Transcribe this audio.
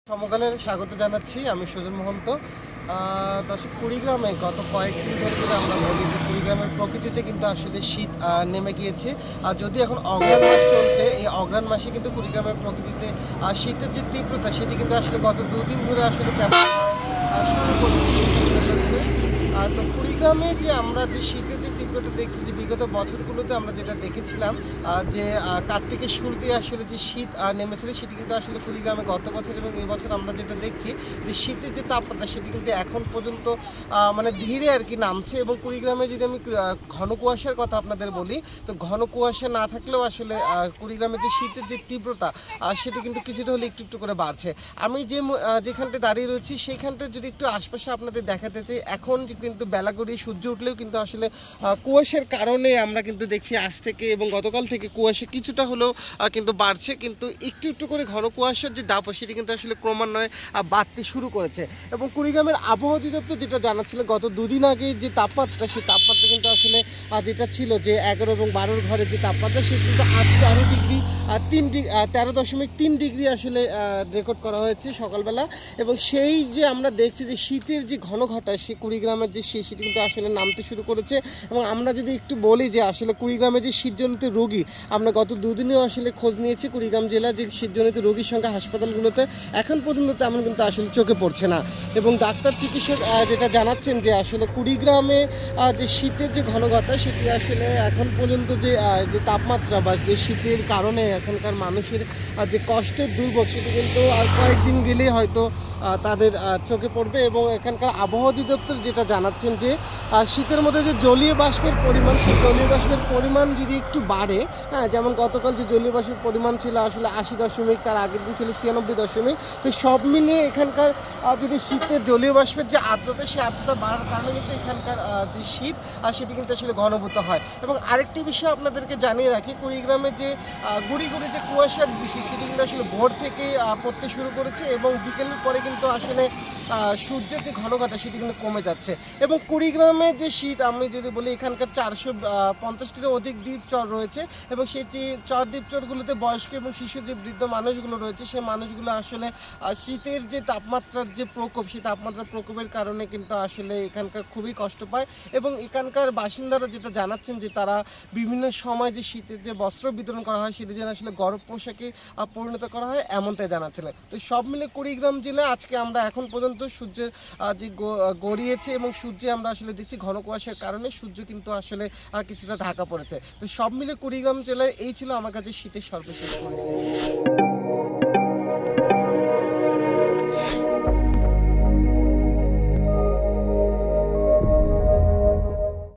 সমকালের স্বাগত জানাচ্ছি। আমি সুজন মহন্ত। দর্শক, কুড়িগ্রামে গত কয়েকদিন ধরে যদি আমরা বলি যে কুড়িগ্রামের প্রকৃতিতে কিন্তু আসলে শীত নেমে গিয়েছে। আর যদি এখন অগ্রহায়ণ মাস চলছে, এই অগ্রহায়ণ মাসে কিন্তু কুড়িগ্রামের প্রকৃতিতে শীতের যে তীব্রতা সেটি কিন্তু আসলে গত দুদিন ধরে আসলে কেমন শুরু করেছে। তো কুড়িগ্রামে যে আমরা যে শীতের যে তীব্রতা দেখছি, যে বিগত বছরগুলোতে আমরা যেটা দেখেছিলাম যে কার্তিকের শুরুতে আসলে যে শীত নেমেছিল সেটি কিন্তু আসলে কুড়িগ্রামে গত বছর এবং এই বছর আমরা যেটা দেখছি যে শীতের যে তাপমাত্রা সেটি কিন্তু এখন পর্যন্ত মানে ধীরে আর কি নামছে। এবং কুড়িগ্রামে যদি আমি ঘন কুয়াশার কথা আপনাদের বলি, তো ঘন কুয়াশা না থাকলেও আসলে কুড়িগ্রামে যে শীতের যে তীব্রতা সেটি কিন্তু কিছুটা হলে একটু একটু করে বাড়ছে। আমি যেখানটা দাঁড়িয়ে রয়েছি সেইখানটা যদি একটু আশপাশে আপনাদের দেখাতে চাই, এখন কিন্তু বেলা গড়িয়ে সূর্য উঠলেও কিন্তু আসলে কুয়াশার কারণে আমরা কিন্তু দেখছি আজ থেকে এবং গতকাল থেকে কুয়াশা কিছুটা হলেও কিন্তু বাড়ছে, কিন্তু একটু একটু করে ঘন কুয়াশার যে দাপট সেটি কিন্তু আসলে ক্রমান্বয়ে বাড়তে শুরু করেছে। এবং কুড়িগ্রামের আবহাওয়া অধিদপ্তর যেটা জানাচ্ছিল গত দুদিন আগে যে তাপমাত্রা, সেই তাপমাত্রা কিন্তু আসলে যেটা ছিল যে 11 এবং 12 ঘরের যে তাপমাত্রা সেটি কিন্তু আজ 13.3 ডিগ্রি আসলে রেকর্ড করা হয়েছে সকালবেলা। এবং সেই যে আমরা দেখছি যে শীতের যে ঘন ঘটায় সে কুড়িগ্রামের যে সেটি কিন্তু আসলে নামতে শুরু করেছে। এবং আমরা যদি একটু বলি যে আসলে কুড়িগ্রামে যে শীতজনিত রোগী, আমরা গত দুদিনেও আসলে খোঁজ নিয়েছি কুড়িগ্রাম জেলার যে শীতজনিত রোগীর সংখ্যা হাসপাতালগুলোতে এখন পর্যন্ত তেমন কিন্তু আসলে চোখে পড়ছে না। এবং ডাক্তার চিকিৎসক যেটা জানাচ্ছেন যে আসলে কুড়িগ্রামে যে শীতের যে ঘনঘটা সেটি আসলে এখন পর্যন্ত যে তাপমাত্রা বা যে শীতের কারণে এখনকার মানুষের যে কষ্টের দুর্ভোগ সেটি কিন্তু আর কয়েকদিন গেলেই হয়তো তাদের চোখে পড়বে। এবং এখানকার আবহাওয়া অধিদপ্তর যেটা জানাচ্ছেন যে শীতের মধ্যে যে জলীয় বাষ্পের পরিমাণ, সেই জলীয় বাষ্পের পরিমাণ যদি একটু বাড়ে, হ্যাঁ, যেমন গতকাল যে জলীয় বাষ্পের পরিমাণ ছিল আসলে 80 তার আগের দিন ছিল 96, তো সব মিলিয়ে এখানকার যদি শীতের জলীয় বাষ্পের যে আর্দ্রতা, সেই আর্দ্রতা বাড়ার কারণে কিন্তু এখানকার যে শীত সেটি কিন্তু আসলে ঘনীভূত হয়। এবং আরেকটি বিষয় আপনাদেরকে জানিয়ে রাখি, কুড়িগ্রামে যে গুড়ি গুড়ি যে কুয়াশার দৃষ্টি সেটি কিন্তু আসলে ভোর থেকে পড়তে শুরু করেছে এবং বিকেলের পরে কিন্তু আসলে সূর্যের যে ঘনঘটা সেটি কিন্তু কমে যাচ্ছে। এবং কুড়িগ্রামে যে শীত আমি যদি বলি, এখানকার 450টিরও অধিক দ্বীপ চর রয়েছে এবং সেই দ্বীপ চরগুলোতে বয়স্ক এবং শিশু যে বৃদ্ধ মানুষগুলো রয়েছে, সেই মানুষগুলো আসলে শীতের যে তাপমাত্রার যে প্রকোপ, সেই তাপমাত্রার প্রকোপের কারণে কিন্তু আসলে এখানকার খুবই কষ্ট পায়। এবং এখানকার বাসিন্দারা যেটা জানাচ্ছেন যে তারা বিভিন্ন সময় যে শীতের যে বস্ত্র বিতরণ করা হয় সেটি যেন আসলে গরম পোশাকে পরিণত করা হয় এমনটাই জানাচ্ছিলেন। তো সব মিলে কুড়িগ্রাম জেলায় আজকে আমরা এখন পর্যন্ত সূর্যের যে গড়িয়েছে এবং সূর্যে আমরা আসলে দেখছি ঘন কুয়াশার কারণে সূর্য কিন্তু আসলে কিছুটা ঢাকা পড়েছে। তো সব মিলে কুড়িগ্রাম জেলায় এই ছিল আমার কাছে শীতের সর্বশেষ পরিস্থিতি।